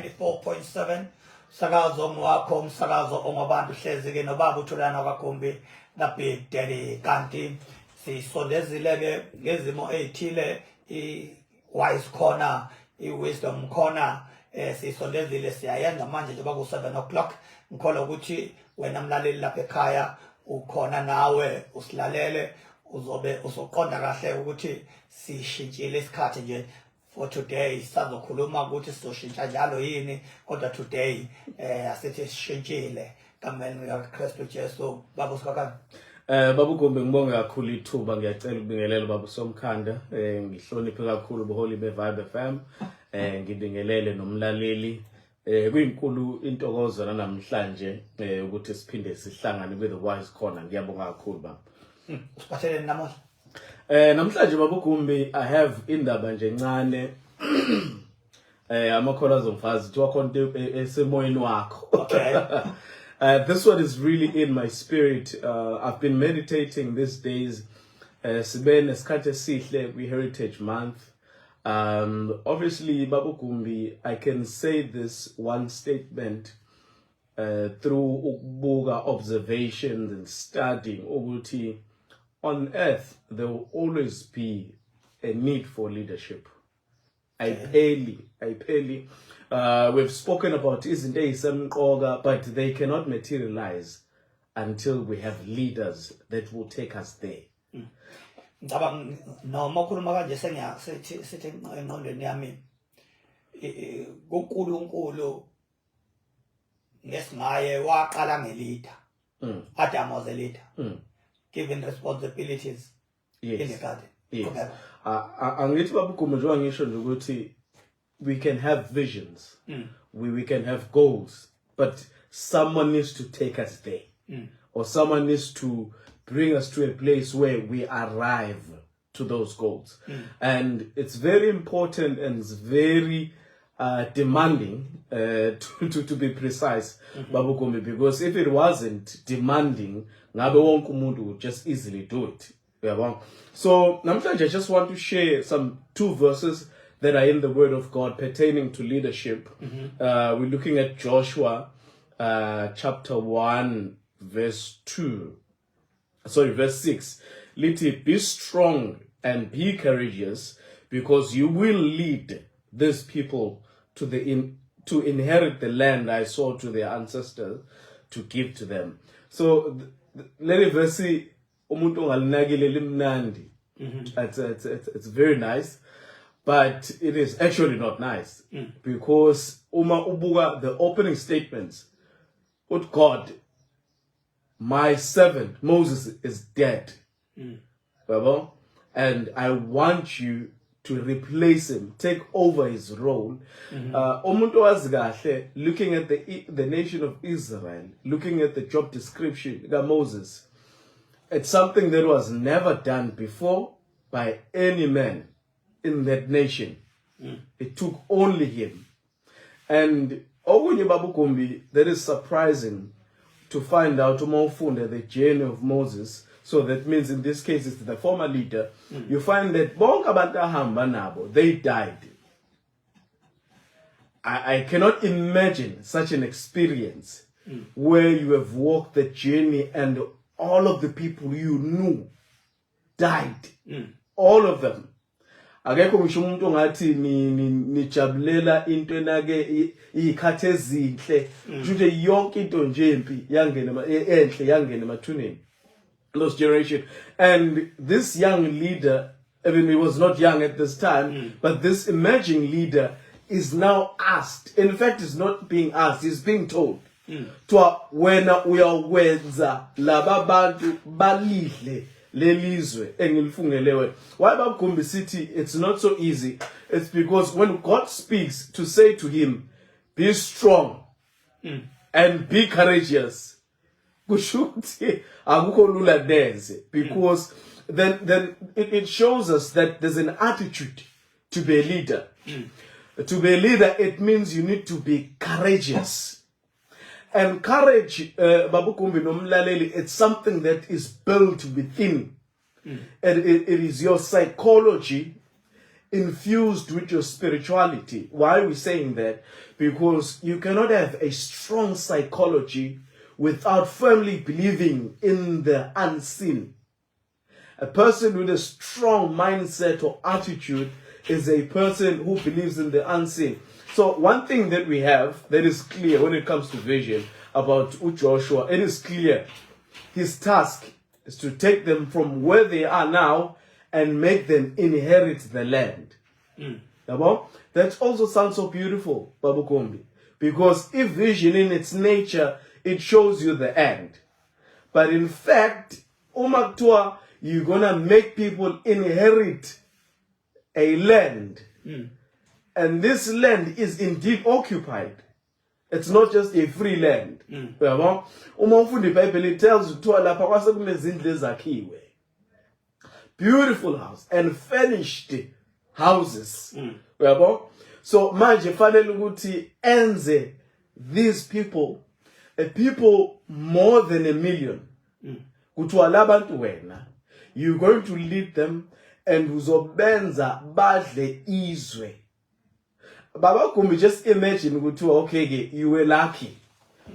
94.7 sakazo mwakho umsakazo ongabantu hlezi ke nobaba uthulana kwaGumbi na Big Daddy kanti sisondezile ke ngezimo ezithile i-wise corner i-wisdom corner sisondezile siyayenza manje njengoba ku 7 o'clock ngikholwa ukuthi wena mlaleli lapha ekhaya ukhona nawe usilalele uzobe usoqonda kahle ukuthi sishintshile isikhathi nje for today sazokhuluma ukuthi sizoshintsha njalo yini kodwa today asithi sishintshile kameni kaKristu Jesu baba usikakani Baba uGumbi ngibonga kakhulu ithuba ngiyacela ukubingelela baba Somkhanda ngihloniphe kakhulu ubuholi beVibe FM ngibingelele nomlaleli kuyinkulu intokozo namhlanje ukuthi siphinde sihlangane with the wise corner ngiyabonga kakhulu baba usiphathele namuhla namhlanje baba uGumbi I have indaba nje encane amakhola azomfazi kuthiwa khona esemoyeni wakho okay this one is really in my spirit. I've been meditating these days. Sibene isikhathi esihle kwi Heritage Month. Obviously, Baba Gumbi, I can say this one statement through ukubuka observations and studying ukuthi on earth there will always be a need for leadership. I pay. We've spoken about izinto ezisemqoka, but they cannot materialize until we have leaders that will take us there. Ngicabanga noma ukhuluma kanje sithi engqondweni yami kuNkulunkulu ngesingaye waqala ngeleader. Adam was a leader. Given responsibilities in the garden. Yes. Angithi baba uGumbi njengoba ngisho nje ukuthi we can have visions, we can have goals, but someone needs to take us there, or someone needs to bring us to a place where we arrive to those goals. And it's very important and it's very demanding, to be precise, Baba Gumbi, because if it wasn't demanding, ngabe wonke umuntu would just easily do it. So namhlanje I just want to share some 2 verses that are in the Word of God pertaining to leadership. We're looking at Joshua chapter 1 verse 6. Lithi, be strong and be courageous, because you will lead these people to inherit the land I swore to their ancestors to give to them. So let verse see umuntu ongalinakile limnandi. It's very nice. But it is actually not nice, because uma ubuka the opening statements, with God, my servant Moses is dead, and I want you to replace him, take over his role. Umuntu wazi kahle, looking at the nation of Israel, looking at the job description of Moses, it's something that was never done before by any man in that nation. It took only him. And okunye Baba Gumbi, that is surprising to find out the journey of Moses. So that means in this case it's the former leader. You find that bonke abantu ahamba nabo, they died. I cannot imagine such an experience where you have walked the journey and all of the people you knew died. All of them. Akekho ngisho umuntu ongathi nijabulela into enake ikhathi ezinhle nje yonke into nje empi yangena enhle yangena emathuneni lost generation. And this young leader, I mean, he was not young at this time, but this emerging leader is now asked, in fact is not being asked, he's being told to wena uyawenza laba bantu balihle lelizwe engilifungelewe. Why Baba Gumbi City it's not so easy? It's because when God speaks to say to him, be strong and be courageous, kushuthi akukho lula neze, because then it shows us that there's an attitude to be a leader. To be a leader, it means you need to be courageous. And courage, Baba Gumbi nomlaleli, it's something that is built within. And it is your psychology, infused with your spirituality. Why are we saying that? Because you cannot have a strong psychology without firmly believing in the unseen. A person with a strong mindset or attitude is a person who believes in the unseen. So one thing that we have that is clear when it comes to vision about Joshua, it is clear. His task is to take them from where they are now and make them inherit the land. That also sounds so beautiful, Babu Kombi. Because if vision in its nature, it shows you the end. But in fact, Umaktua, you're going to make people inherit a land. And this land is indeed occupied. It's not just a free land. It tells you beautiful house and furnished houses. So manje fanele ukuthi enze these people a people more than 1 million. Kuthiwa labantu wena, you're going to lead them and uzobenza badle izwe. Baba Kumbi, just imagine kuthiwa okay, you were lucky.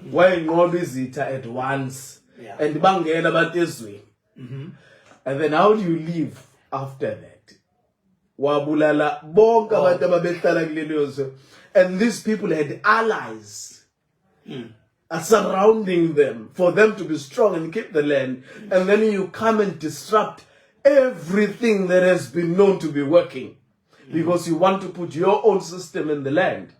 Why not visit at once? And bangena abantu ezweni. And then how do you live after that? Wabulala bonke abantu ababehlala kulelo zwe. And these people had allies surrounding them for them to be strong and keep the land. And then you come and disrupt everything that has been known to be working because you want to put your own system in the land.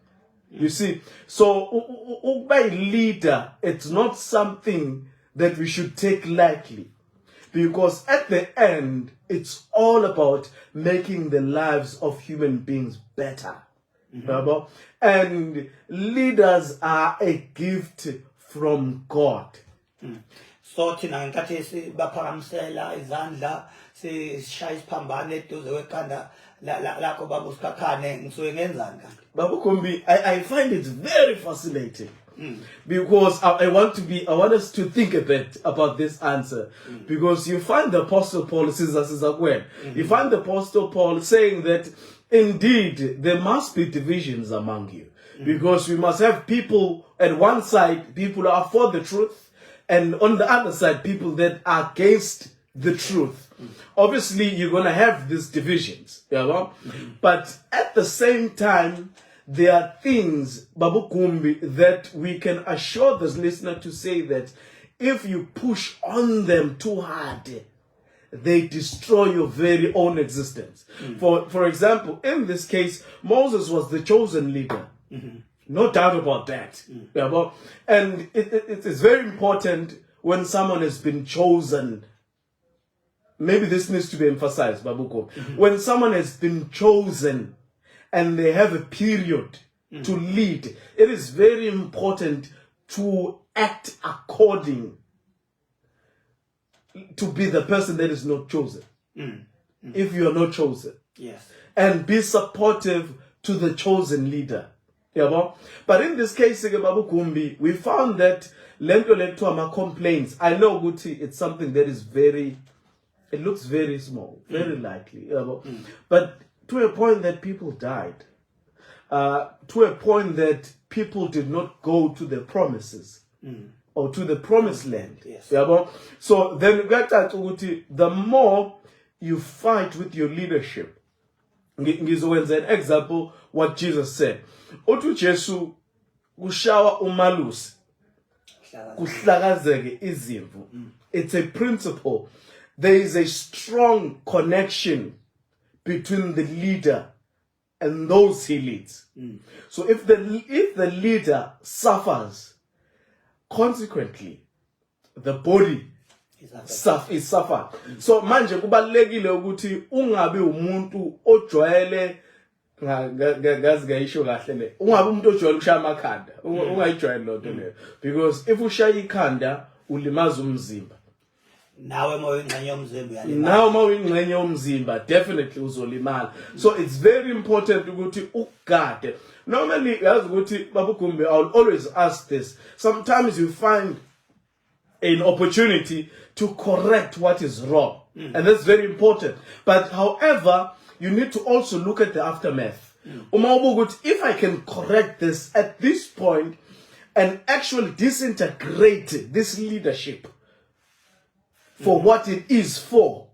You see, so by leader, it's not something that we should take lightly. Because at the end, it's all about making the lives of human beings better. And leaders are a gift from God. So thina ngenkathi sibaphakamisela izandla sishaya isiphambane eduze kwekhanda lakho baba uSikhakhane ngisuke ngenzani kanti? Babu Kombi, I find it very fascinating. Because I want us to think a bit about this answer. Because you find the Apostle Paul, you find the Apostle Paul saying that indeed there must be divisions among you. Because we must have people at one side, people are for the truth, and on the other side, people that are against the truth. Obviously, you're going to have these divisions. But at the same time, there are things, Babu Kumbi, that we can assure this listener to say that if you push on them too hard, they destroy your very own existence. For example, in this case, Moses was the chosen leader. No doubt about that. And it is very important when someone has been chosen. Maybe this needs to be emphasized, Babuko. When someone has been chosen and they have a period to lead, it is very important to act according to be the person that is not chosen. If you are not chosen. Yes. And be supportive to the chosen leader. But in this case, Babu Kumbi, we found that Lento Lectuama complaints. I know Guti, it's something that is it looks very small, very likely. But to a point that people died, to a point that people did not go to the promises or to the promised land. Yes. So then the more you fight with your leadership, ngizokwenza an example what Jesus said. Otu Jesu kushawa umalusi kuhlakazeke izimvu. It's a principle. There is a strong connection between the leader and those he leads. So if the leader suffers, consequently, the body is suffered. So manje kubalekile ukuthi ungabe umuntu ojwayele ngazi ngayisho kahle le. Ungabe umuntu ojwayele ukushaya amakhanda. Ungayijwayele lo nto leyo. Because if ushaya ikhanda ulimaza umzimba. Nawe mawingxenye yomzimba uyalimala. Now mawingxenye yomzimba definitely uzolimala. So it's very important ukuthi ugade. Normally yazi ukuthi Babugumbi, I'll always ask this. Sometimes you find an opportunity to correct what is wrong. And that's very important. But however, you need to also look at the aftermath. If I can correct this at this point and actually disintegrate this leadership for what it is for,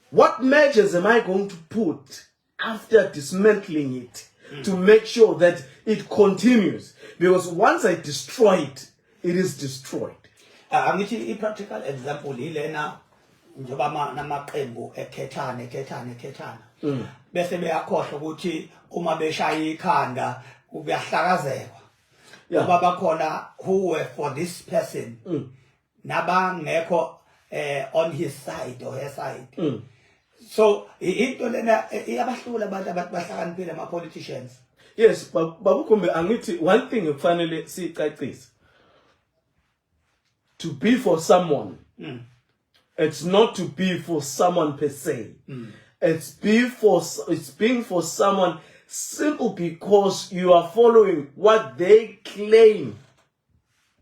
what measures am I going to put after dismantling it to make sure that it continues? Because once I destroy it, it is destroyed. Angithi i-practical example ilena njengoba namaqembu ekhethana bese beyakhohlwa ukuthi uma beshaya ikhanda kuyahlakazekwa ngoba bakhona who were for this person nabangekho on his side or her side. So into lena iyabahlula abantu bahlakaniphile ama politicians. Yes, babukhombe angithi one thing kufanele sicacise. To be for someone, it's not to be for someone per se. It's being for someone simple because you are following what they claim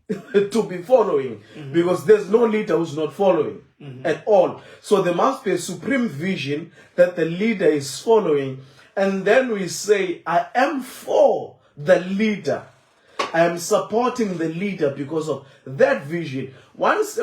to be following, because there's no leader who's not following at all. So there must be a supreme vision that the leader is following, and then we say, I am for the leader. I am supporting the leader because of that vision. Once you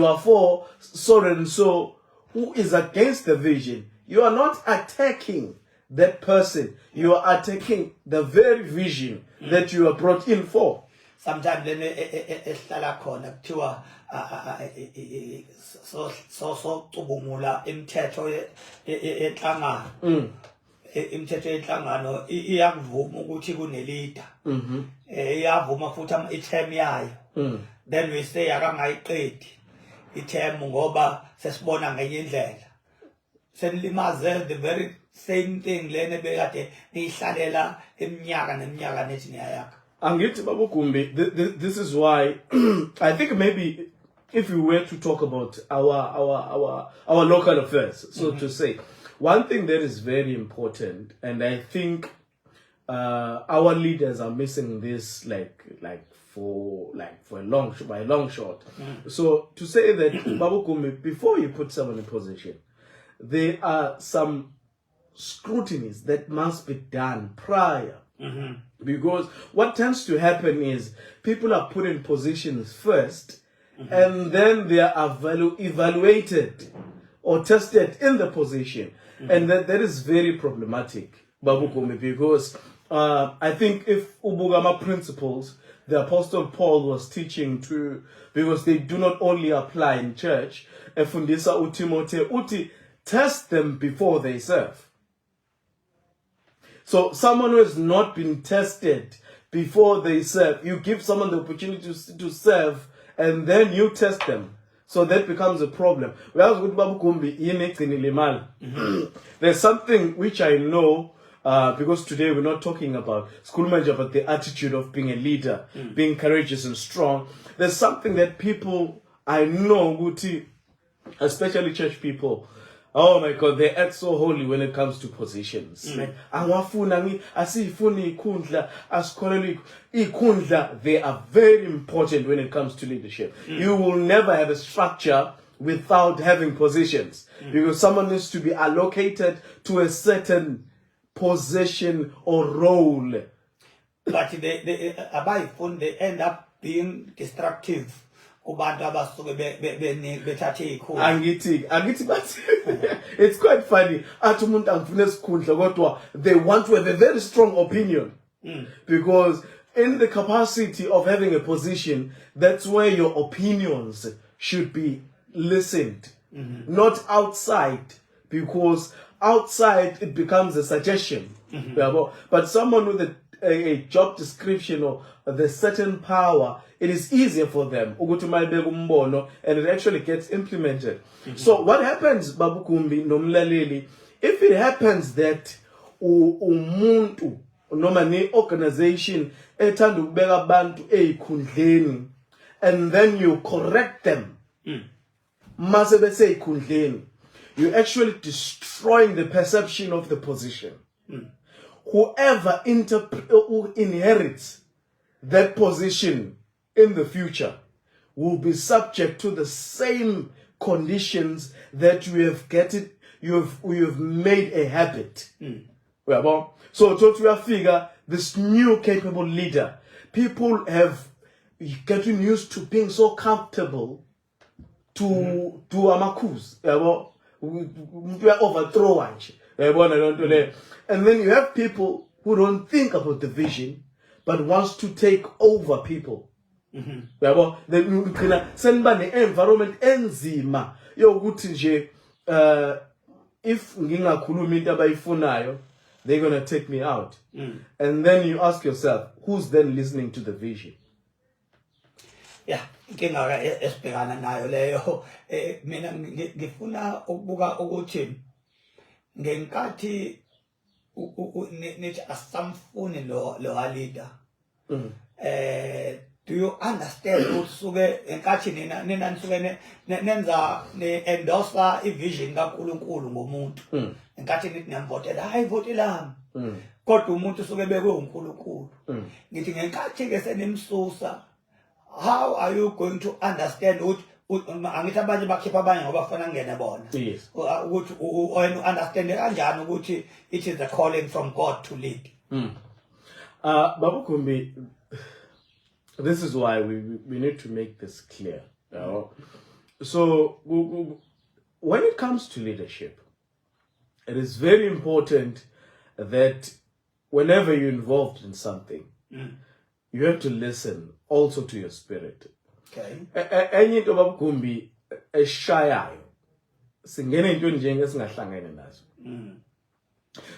are for so and so who is against the vision, you are not attacking that person. You are attacking the very vision that you are brought in for. Sometimes then ehlala khona kuthiwa so cubungula imithetho yenhlangano. Imithetho yenhlangano iyakuvuma ukuthi kuneleader. Iyavuma futhi i-term yayo. Then we say akangayiqedi i-term ngoba sesibona ngenye indlela. Senilimaze the very same thing lena bekade nihlalela eminyaka neminyaka nethi niyayakha. Angithi babugumbi, this is why I think maybe if we were to talk about our local affairs, so to say, one thing that is very important, and I think our leaders are missing this for a long shot. So to say that babugumbi, before you put someone in position, there are some scrutinies that must be done prior. Because what tends to happen is people are put in positions first, and then they are evaluated or tested in the position, and that is very problematic, babugumbi, because I think if ubugama principles the Apostle Paul was teaching to, because they do not only apply in church, efundisa uTimotheo uti test them before they serve. So someone who has not been tested before they serve, you give someone the opportunity to serve, and then you test them. So that becomes a problem. There's something which I know, because today we're not talking about school manager, but the attitude of being a leader, being courageous and strong. There's something that people I know, especially church people, oh my God, they act so holy when it comes to positions. They are very important when it comes to leadership. You will never have a structure without having positions, because someone needs to be allocated to a certain position or role. But they end up being destructive. Angithi, but it's quite funny. They want to have a very strong opinion, because in the capacity of having a position, that's where your opinions should be listened, not outside, because outside it becomes a suggestion. But someone with a job description or the certain power, it is easier for them, and it actually gets implemented. So what happens, babugumbi nomlaleli, if it happens that umuntu noma ne organization ethanda ukubeka abantu ezikhundleni, and then you correct them, mase bese ezikhundleni, you're actually destroying the perception of the position. Whoever who inherits that position in the future will be subject to the same conditions that you have made a habit. Well, so to figure this new capable leader, people have getting used to being so comfortable to amakus. We are overthrow. And then you have people who don't think about the vision, but wants to take over people. Then you can send by the environment enzima. Yo gutinje if ngingakhuluma into abayifunayo, they're gonna take me out. And then you ask yourself, who's then listening to the vision? Yeah, inkinga esibhekana nayo leyo mina ngifuna ukubuka ukuthi ngenkathi nithi asamfuni lo leader. Do you understand ukuthi suke enkathi nina nisuke nenza endorse ivision kaNkulunkulu ngomuntu enkathi nithi niyamvotela hayi votelami kodwa umuntu suke bekwe uNkulunkulu ngithi ngenkathi ke senimsusa, how are you going to understand ukuthi angithi abanye bakhipha abanye ngoba bafana ngene bona ukuthi understand kanjani ukuthi it is a calling from God to lead? Baba Kumbi, this is why we need to make this clear. So when it comes to leadership, it is very important that whenever you're involved in something, you have to listen also to your spirit. Okay. Enye into Baba Kumbi eshayayo singene into nje esingahlangene nazo.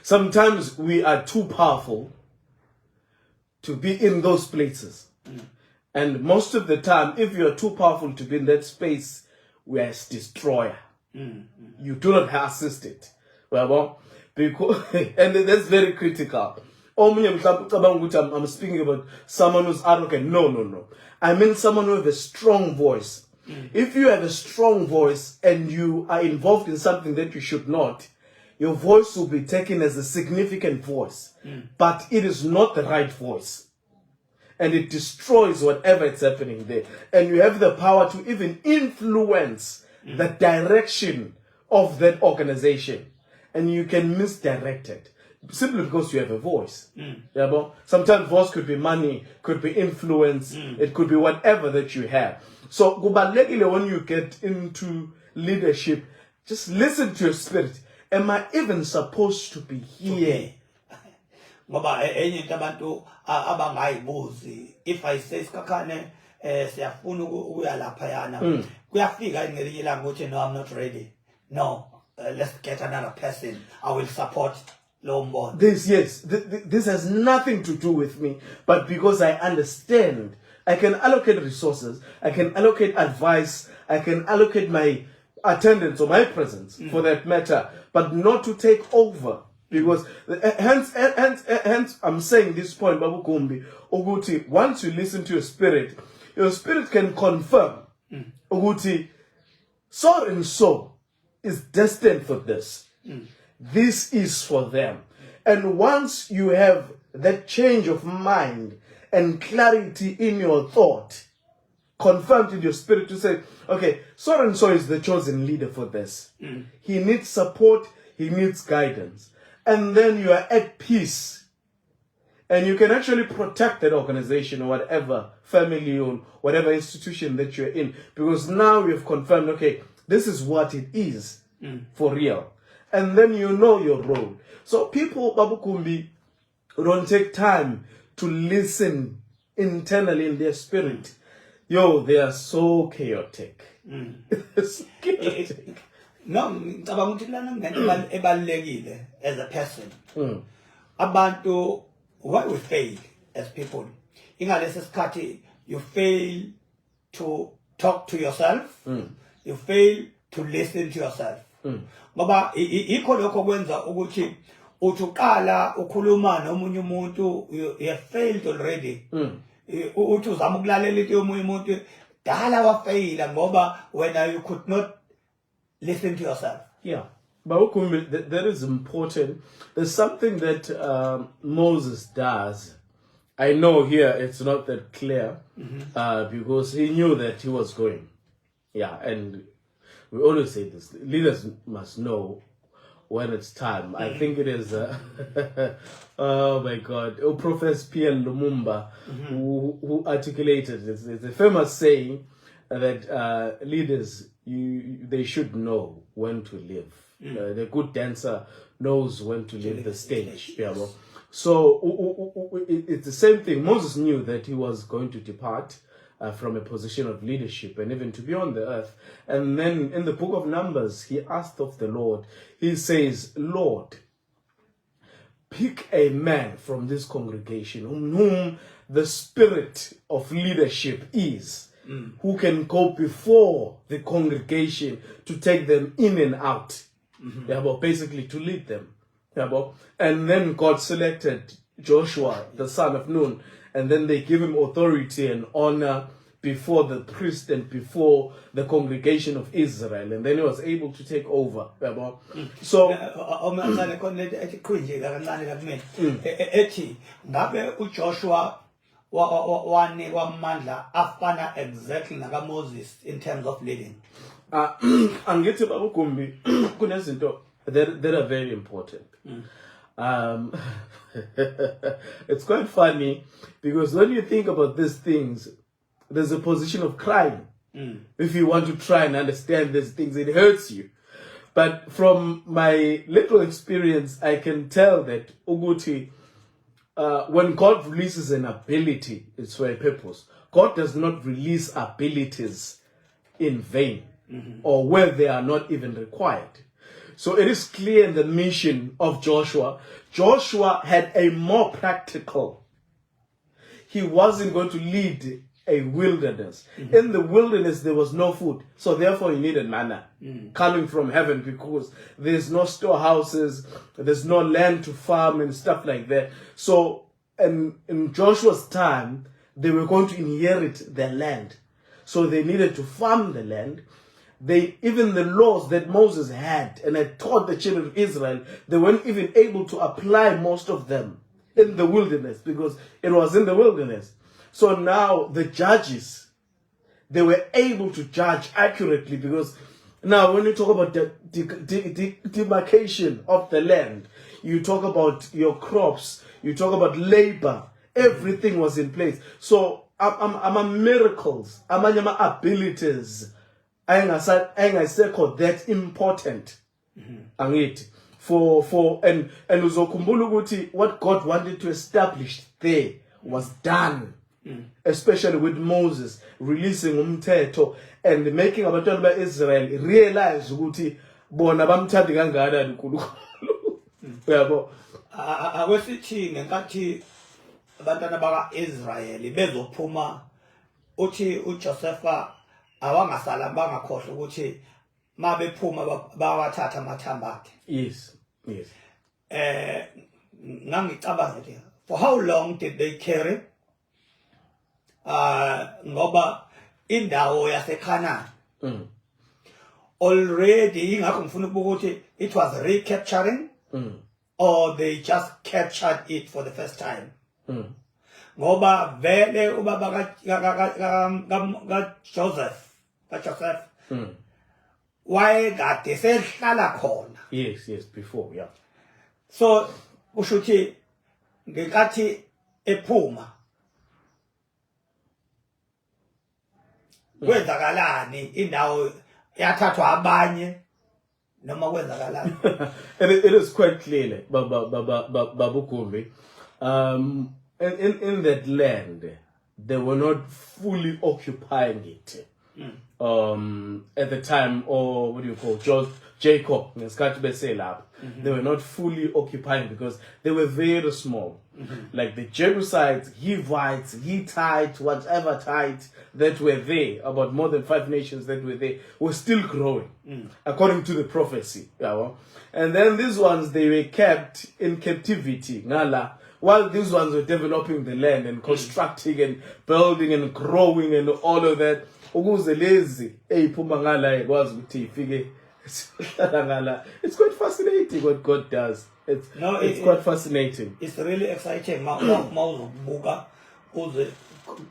Sometimes we are too powerful to be in those places. And most of the time, if you are too powerful to be in that space, we are a destroyer. You do not assist it. Well, because, and that's very critical. I'm speaking about someone who's arrogant. No. I mean someone who has a strong voice. If you have a strong voice and you are involved in something that you should not, your voice will be taken as a significant voice. But it is not the right voice. And it destroys whatever is happening there. And you have the power to even influence the direction of that organization. And you can misdirect it. Simply because you have a voice. Sometimes voice could be money, could be influence, it could be whatever that you have. So, when you get into leadership, just listen to your spirit. Am I even supposed to be here? Ngoba enye into abantu abangayibuzi, if I say sikakhane siyafuna ukuya lapha yana kuyafika ngelinye ilanga ukuthi no, I'm not ready. No, let's get another person. I will support lo mbono. This has nothing to do with me, but because I understand, I can allocate resources, I can allocate advice, I can allocate my attendance or my presence for that matter, but not to take over. Because hence I'm saying this point, Babu Kumbi, Oguti, once you listen to your spirit can confirm, Oguti, so and so is destined for this. This is for them. And once you have that change of mind and clarity in your thought, confirmed in your spirit to say, okay, so and so is the chosen leader for this. He needs support, he needs guidance. And then you are at peace. And you can actually protect that organization or whatever family or whatever institution that you're in. Because now we have confirmed, okay, this is what it is for real. And then you know your role. So people, Babu Kumbi, don't take time to listen internally in their spirit. Yo, they are so chaotic. So chaotic. No, ngicabanga ukuthi lana ngento ebalekile as a person. Abantu, why we fail as people? Ingalesi sikhathi you fail to talk to yourself. You fail to listen to yourself. Ngoba ikho lokho kwenza ukuthi uqala ukhuluma nomunye umuntu, you have failed already. Uthi uzama ukulalela into yomunye umuntu dala wafeyila ngoba wena you could not listen to yourself. Yeah. But that is important. There's something that Moses does. I know here it's not that clear because he knew that he was going. Yeah. And we always say this: leaders must know when it's time. I think it is. Oh my God! Professor Pierre Lumumba, who articulated this. It's a famous saying that leaders they should know when to leave. The good dancer knows when to leave the stage. Yeah, well. So it's the same thing. Moses knew that he was going to depart from a position of leadership and even to be on the earth. And then in the book of Numbers, he asked of the Lord, he says, Lord, pick a man from this congregation on whom the spirit of leadership is, who can go before the congregation to take them in and out. Yeah, but basically to lead them. Yeah, but, and then God selected Joshua, the son of Nun, and then they give him authority and honor before the priest and before the congregation of Israel, and then he was able to take over. So Joshua wanikwa amandla afana exactly naka Moses in terms of leading. Angithi babugumbi kunezinto that are very important. It's quite funny because when you think about these things, there's a position of crying. If you want to try and understand these things, it hurts you. But from my little experience, I can tell that Uguti, when God releases an ability, it's for a purpose. God does not release abilities in vain or where they are not even required. So it is clear in the mission of Joshua. Joshua had a more practical. He wasn't going to lead a wilderness. In the wilderness, there was no food. So therefore, he needed manna coming from heaven because there's no storehouses, there's no land to farm and stuff like that. So in Joshua's time, they were going to inherit the land. So they needed to farm the land. Even the laws that Moses had and had taught the children of Israel, they weren't even able to apply most of them in the wilderness because it was in the wilderness. So now the judges, they were able to judge accurately because now when you talk about the demarcation of the land, you talk about your crops, you talk about labor, everything was in place. So I'm miracles, I'm abilities. I say that important. Angithi for and uzokhumbula ukuthi what God wanted to establish there was done, especially with Moses releasing umthetho and making abantwana ba-Israel realize ukuthi bona bamthanda kangakanani uNkulunkulu. Uyabo akwesithi ngenkathi abantwana baka-Israyeli bezophuma uthi uJosepha awangasala bangakhohlwa ukuthi mabephuma bawathatha amathambo akhe. Yes. Ngangicabanga nje, for how long did they carry? Ngoba indawo yaseKhanani already ingakho ngifuna ukubuka ukuthi it was recapturing or they just captured it for the first time. Ngoba vele ubaba kaJoseph wayekade sehlala khona. Yes, before, yeah. So ushuthi ngenkathi ephuma kwenzakalani, indawo yathathwa abanye noma kwenzakalani? It is quite clear, Babu Kumbi. In that land, they were not fully occupying it. At the time, or what do you call Jacob, they were not fully occupying because they were very small. Like the Jebusites, Hivites, Hittites, whatever tides that were there, about more than 5 nations that were there, were still growing, according to the prophecy. And then these ones, they were kept in captivity, while these ones were developing the land and constructing and building and growing and all of that. It's quite fascinating what God does. It's quite fascinating. It's really exciting. Mawuzobuka uze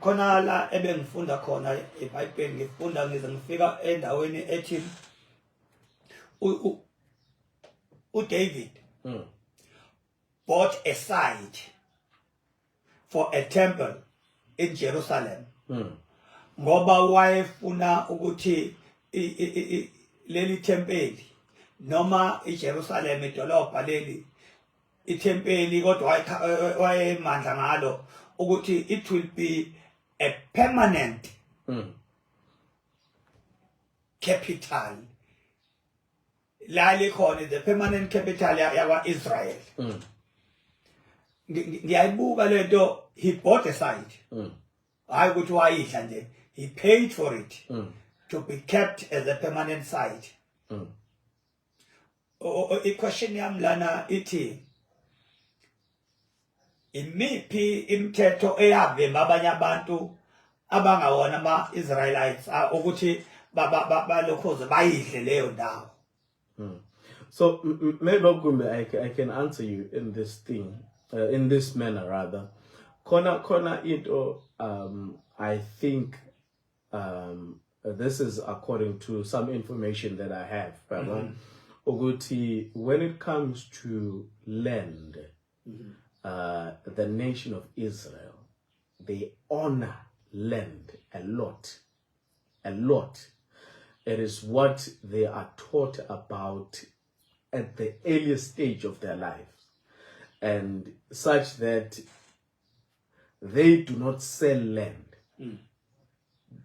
khona la ebengifunda khona eBhayibheli ngifunda ngize ngifika endaweni ethi David bought a site for a temple in Jerusalem. Ngoba wayefuna ukuthi leli tempeli noma iJerusalem idolobha leli itempeli kodwa wayemandla ngalo ukuthi it will be a permanent capital. La likhona the permanent capital yakwa Israel. Ngiyayibuka lento, he bought a site. Hayi ukuthi wayidla nje, he paid for it to be kept as a permanent site. I-question yami lana ithi imiphi imithetho eyavimba abanye abantu abangawona ama-Israelites ukuthi balokhoze bayidle leyo ndawo? So maybe I can answer you in this thing, in this manner rather. Kona into I think this is according to some information that I have, brother. Uguti, when it comes to land, the nation of Israel, they honor land a lot. It is what they are taught about at the earliest stage of their lives, and such that they do not sell land,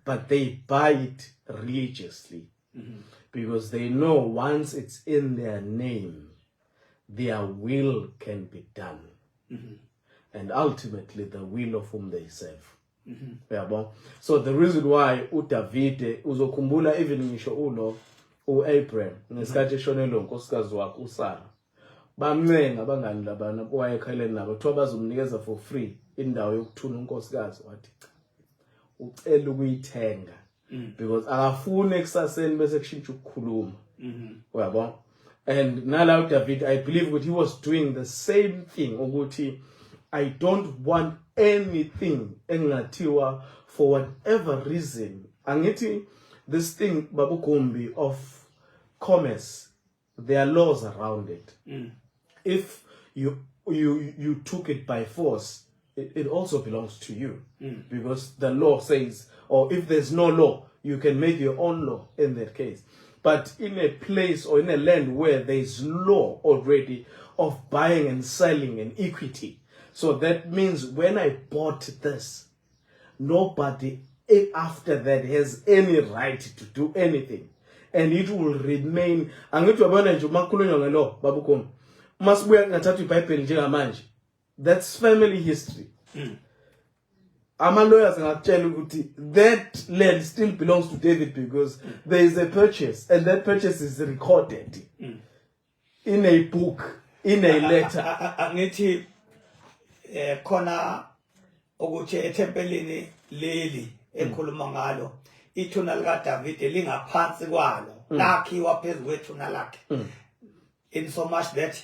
but they buy it religiously, because they know once it's in their name, their will can be done, and ultimately the will of whom they serve. So the reason why uDavid uzokhumbula even ngisho uAbraham ngesikhathi eshonelwe unkosikazi wakhe uSarah, bamncenga abangani labana owayekhaleni nabo kuthiwa bazomnikeza for free indawo yokuthuna unkosikazi, wathi ucela ukuyithenga because akafuni ekusaseni bese kushintsha ukukhuluma. Uyabo? And nala uDavid, I believe that he was doing the same thing ukuthi I don't want anything engathiwa for whatever reason. Angithi this thing Babu Kombi of commerce, there are laws around it. If you took it by force, it also belongs to you, because the law says, or if there's no law, you can make your own law in that case. But in a place or in a land where there's law already of buying and selling and equity, so that means when I bought this, nobody after that has any right to do anything, and it will remain. Angithi wabona nje makhulunywa ngelo babukhoma masibuya ngathatha iBhayibheli njengamanje, that's family history. Ama lawyers ngakutshela ukuthi that land still belongs to David because there is a purchase, and that purchase is recorded in a book, in a letter. Angithi khona ukuthi etempelini leli ekhuluma ngalo ithuna lika David lingaphansi kwalo lakhiwa phezulu kwethuna lakhe, in so much that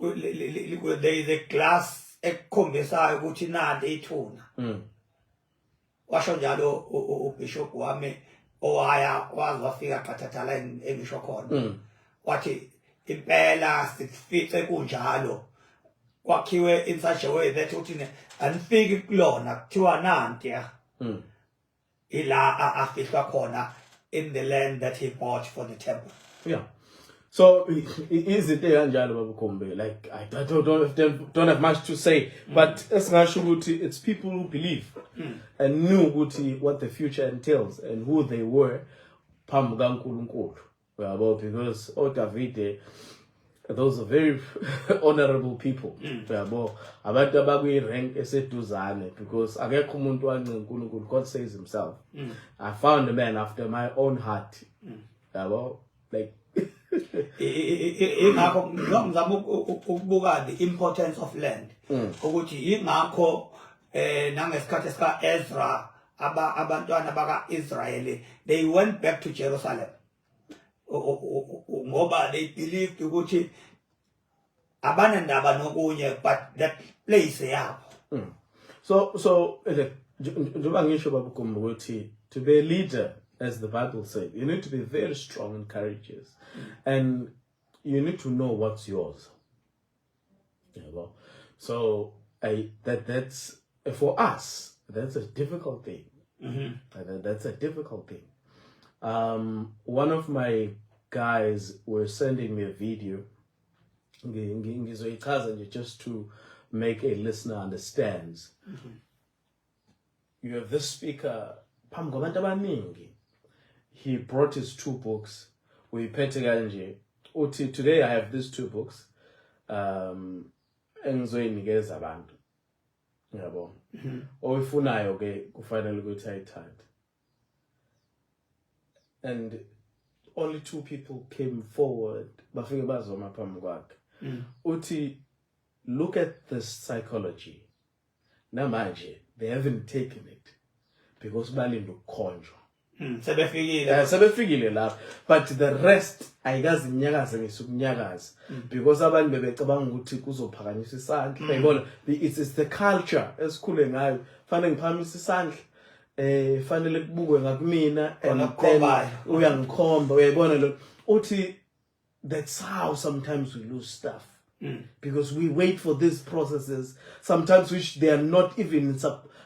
there is a glass ekhombisayo ukuthi nanti ithuna. Washo njalo uBishop wami owaya wazafika qathathala engisho khona, wathi impela sifice kunjalo kwakhiwe in such a way that uthi anifiki kulona kuthiwa nanti ila afihlwa khona in the land that he bought for the temple. Yeah. So is it kanjalo babukhombe? Like I don't have much to say, but it's people who believe and knew what the future entails and who they were phambi kaNkulunkulu. Because David, those are very honorable people. Abantu abakwi-rank eseduzane, because akekho umuntu wance uNkulunkulu. God says himself, I found a man after my own heart. Like ingakho ngizama ukubuka the importance of land, ukuthi ingakho nangesikhathi sika Ezra abantwana baka-Israyeli they went back to Jerusalem ngoba they believed ukuthi abanandaba nokunye, but that place yabo. So njengoba ngisho babukhomba ukuthi to be a leader as the Bible said. You need to be very strong and courageous. And you need to know what's yours. So that's for us, that's a difficult thing. That's a difficult thing. One of my guys were sending me a video just to make a listener understands. You have this speaker, he brought his 2 books. Today I have these 2 books. Engizoyinikeza abantu. Yabo. Oyifunayo ke kufanele ukuthi ayithathe. And only 2 people came forward. Bafike bazoma phambi kwakhe. Uthi, look at this psychology. Namanje they haven't taken it because balinde ukukhonjwa. Sebefikile lapha, but the rest ayikazi inyakaze ngesukunyakaza because abantu bebecabanga ukuthi kuzophakanyiswa isandla. Uyabona, it's the culture esikhule ngayo. Fanele ngiphakamisa isandla, fanele kubukwe ngakumina and uyangikhomba. Uyabona lo uthi, that's how sometimes we lose stuff. Because we wait for these processes, sometimes which they are not even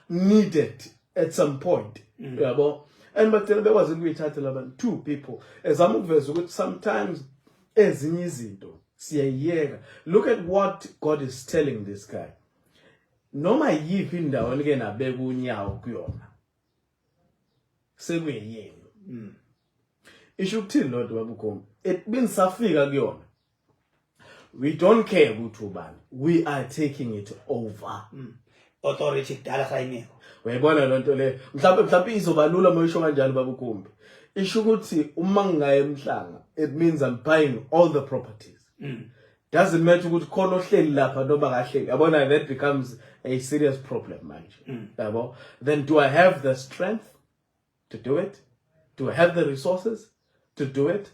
needed at some point. And but there wasn't we title about 2 people. As I'm over, sometimes ezinye izinto siyayeka. Look at what God is telling this guy. Noma yiphi indawo like nabeka unyawo kuyona. Sekuyini. Isho ukuthini lo nto babukhoma. It means safika kuyona. We don't care ukuthi ubani. We are taking it over. Authority kudala sayineko. Uyayibona lo nto le. Mhlawumbe izobalula mayisho kanjalo babukhumbi. Isho ukuthi uma ngingaye emhlanga, it means I'm buying all the properties. Doesn't matter ukuthi khona ohleli lapha noma kahleli. Yabona, that becomes a serious problem manje. Yabo. Then do I have the strength to do it? Do I have the resources to do it?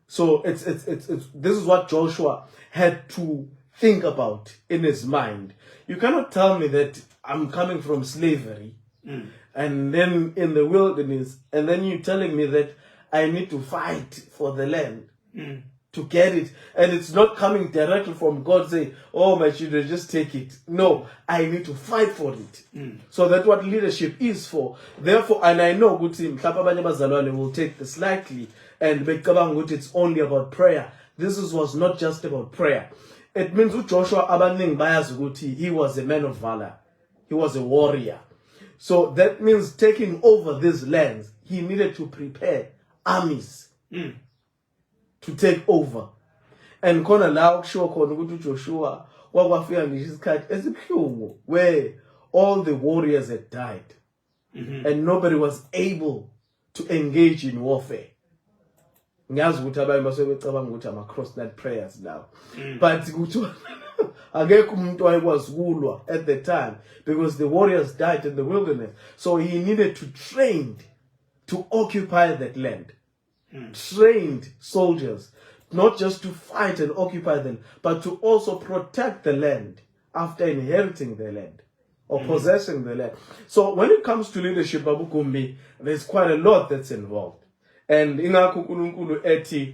So it's this is what Joshua had to think about in his mind. You cannot tell me that I'm coming from slavery and then in the wilderness, and then you're telling me that I need to fight for the land to get it, and it's not coming directly from God saying, oh my children, just take it. No, I need to fight for it. So that's what leadership is for. Therefore, and I know good team will take this lightly and it's only about prayer. This was not just about prayer. It means Joshua abaning bias guti, he was a man of valor. He was a warrior. So that means taking over these lands, he needed to prepare armies to take over. And kona la ukusho khona ukuthi Joshua wakwafika ngisho isikhathi esibuhlungu where all the warriors had died and nobody was able to engage in warfare. Ngiyazi ukuthi abantu basebecabanga ukuthi ama cross night prayers now. But ukuthi akekho umuntu wayekwazi kulwa at the time because the warriors died in the wilderness. So he needed to train to occupy that land. Trained soldiers, not just to fight and occupy them, but to also protect the land after inheriting the land or possessing the land. So when it comes to leadership, Babu Kumbi, there's quite a lot that's involved. And ingakho uNkulunkulu ethi,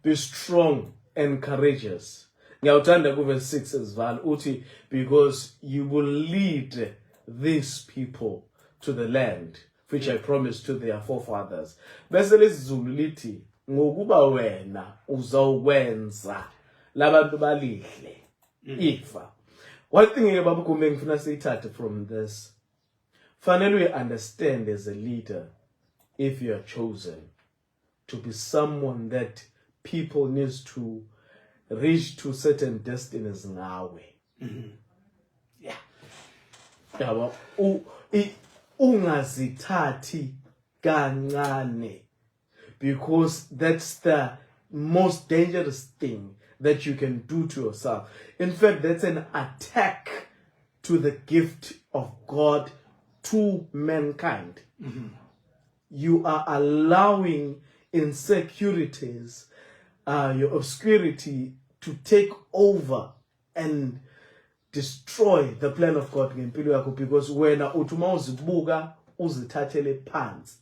be strong and courageous. Ngiyawuthanda ku verse 6 as well uthi, because you will lead these people to the land which I promised to their forefathers. Bese lesizulu lithi, ngokuba wena uzawukwenza labantu balihle ifa. One thing Babu Kumbi ngifuna siyithathe from this, fanele we understand as a leader, if you are chosen to be someone that people needs to reach to certain destinies ngawe. Yeah. Yabo ungazithathi kancane, because that's the most dangerous thing that you can do to yourself. In fact, that's an attack to the gift of God to mankind. You are allowing insecurities, your obscurity to take over and destroy the plan of God ngempilo yakho, because wena uthuma uzibuka uzithathele phansi.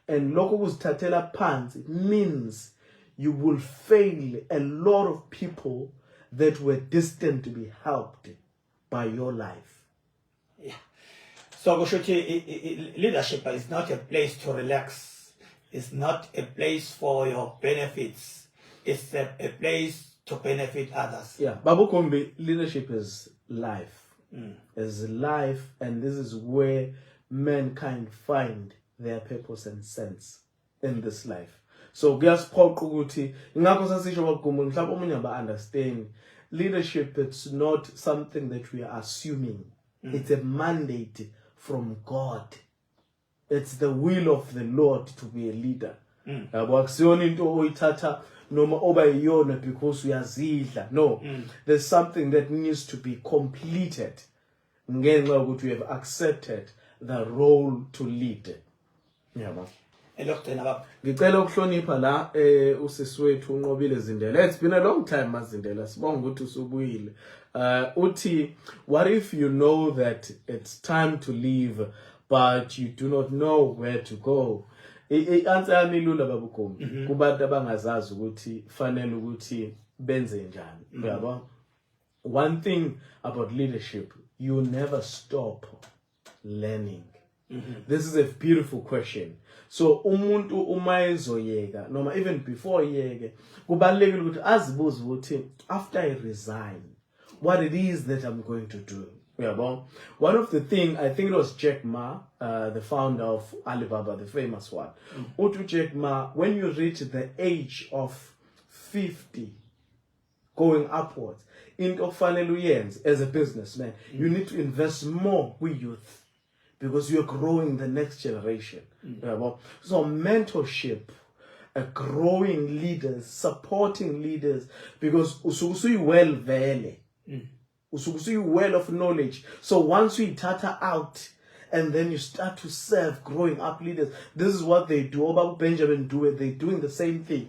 And lokho kuzithathela phansi means you will fail a lot of people that were destined to be helped by your life. Yeah. So leadership is not a place to relax. It's not a place for your benefits. It's a place to benefit others. Yeah, Babu Kombi, leadership is life. Is life, and this is where mankind find their purpose and sense in this life. So kuyasiphoqa ukuthi ingakho sasisho bagumbu mhlawumbe omunye understand leadership, it's not something that we are assuming. It's a mandate from God. It's the will of the Lord to be a leader. Akusiyona into oyithatha noma oba yiyona because uyazidla. No, there's something that needs to be completed ngenxa yokuthi we have accepted the role to lead. Ngiyabona. Ngicela ukuhlonipha la usisi wethu uNqobile Zindela. It's been a long time Mazindela. Sibonga ukuthi usubuyile. Uthi, what if you know that it's time to leave but you do not know where to go? I-answer yami ilula babukhomi kubantu abangazazi ukuthi fanele ukuthi benze njani. Uyabona? One thing about leadership, you never stop learning. This is a beautiful question. So umuntu uma ezoyeka noma even before yeke kubalekile ukuthi azibuze ukuthi after I resign what it is that I'm going to do. Uyabona? One of the things, I think it was Jack Ma, the founder of Alibaba, the famous one. Utu Jack Ma, when you reach the age of 50 going upwards, into fanele uyenze as a businessman, you need to invest more with youth because you're growing the next generation. So mentorship, growing leaders, supporting leaders, because usukusuyi well vele, usukusuyi well of knowledge. So once you tata out and then you start to serve growing up leaders, this is what they do. Oba Benjamin do it. They're doing the same thing.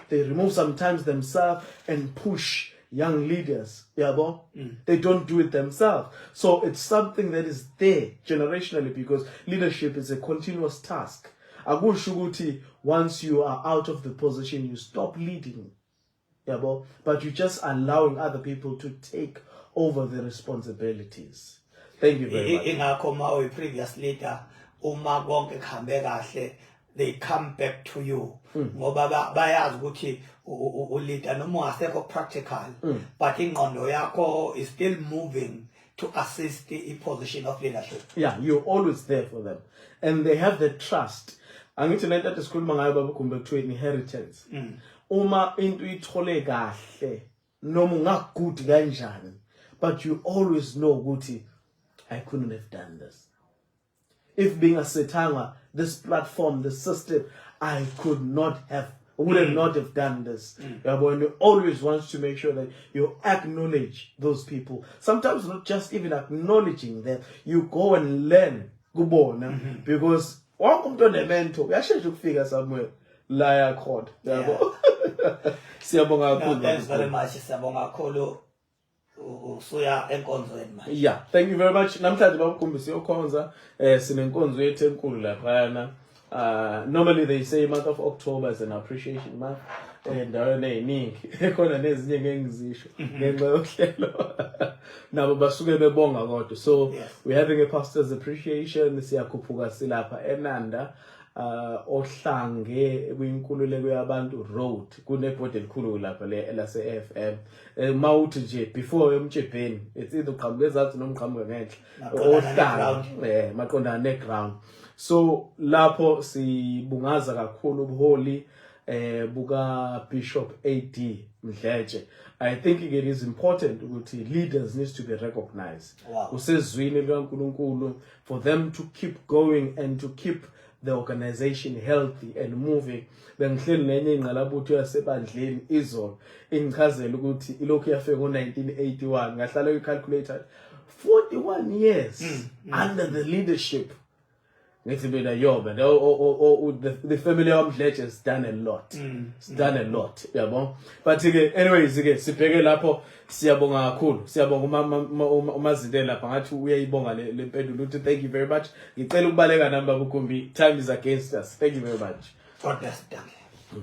They remove sometimes themselves and push young leaders. They don't do it themselves. So it's something that is there generationally because leadership is a continuous task. Akusho ukuthi once you are out of the position, you stop leading. But you're just allowing other people to take over the responsibilities. Thank you very much. Ingakho ma previous leader uma konke kuhambe kahle, they come back to you. Ngoba bayazi ukuthi uleader noma ungasekho practical, but ingqondo yakho is still moving to assist the position of leadership. Yeah, you're always there for them. And they have the trust. Angithi lento esikhuluma ngayo babukumbe kuthiwa inheritance. Uma into ithole kahle noma ungakude kanjani, but you always know ukuthi I couldn't have done this. If being a Setanga, this platform, the system, I would not have done this. When you always want to make sure that you acknowledge those people. Sometimes not just even acknowledging them, you go and learn. Because one come to the mentor, we actually should figure somewhere. Liar code. Thanks very much, Siyabonga kakhulu. Yeah, thank you very much. Namhlanje babukumbi siyokhonza sinenkonzo yethu enkulu laphana. Normally they say month of October is an appreciation month. Endaweni eyiningi ekhona nezinye ngengizisho ngenxa yohlelo nabo basuke bebonga kodwa. So we're having a pastor's appreciation. Siyakhuphuka silapha eNanda ohlange kwinkululeko yabantu road kunebhodi elikhulu lapha lase FM. Mawuthi nje before emtshebheni it's either uqhamuka ezathi noma uqhamuka ngenhla ohlange maqondana neground. So lapho sibungaza kakhulu ubuholi buka Bishop AD Mdletshe. I think it is important ukuthi leaders needs to be recognized. Usezwini likaNkulunkulu for them to keep going and to keep the organization healthy and moving. Bengihleli nenye ingqalabutho yasebandleni izolo ingichazela ukuthi ilokhu yafika ngo1981 ngahlala calculator 41 years under the leadership. ngithi mina yo man the family omdletshe has done a lot. It's done a lot, yabo. But anyways sibheke lapho siyabonga kakhulu. Siyabonga umazinde lapha ngathi uyayibonga le mpendulo uthi thank you very much. Ngicela ukubaleka namba kuGumbi. Time is against us. Thank you very much. God bless you.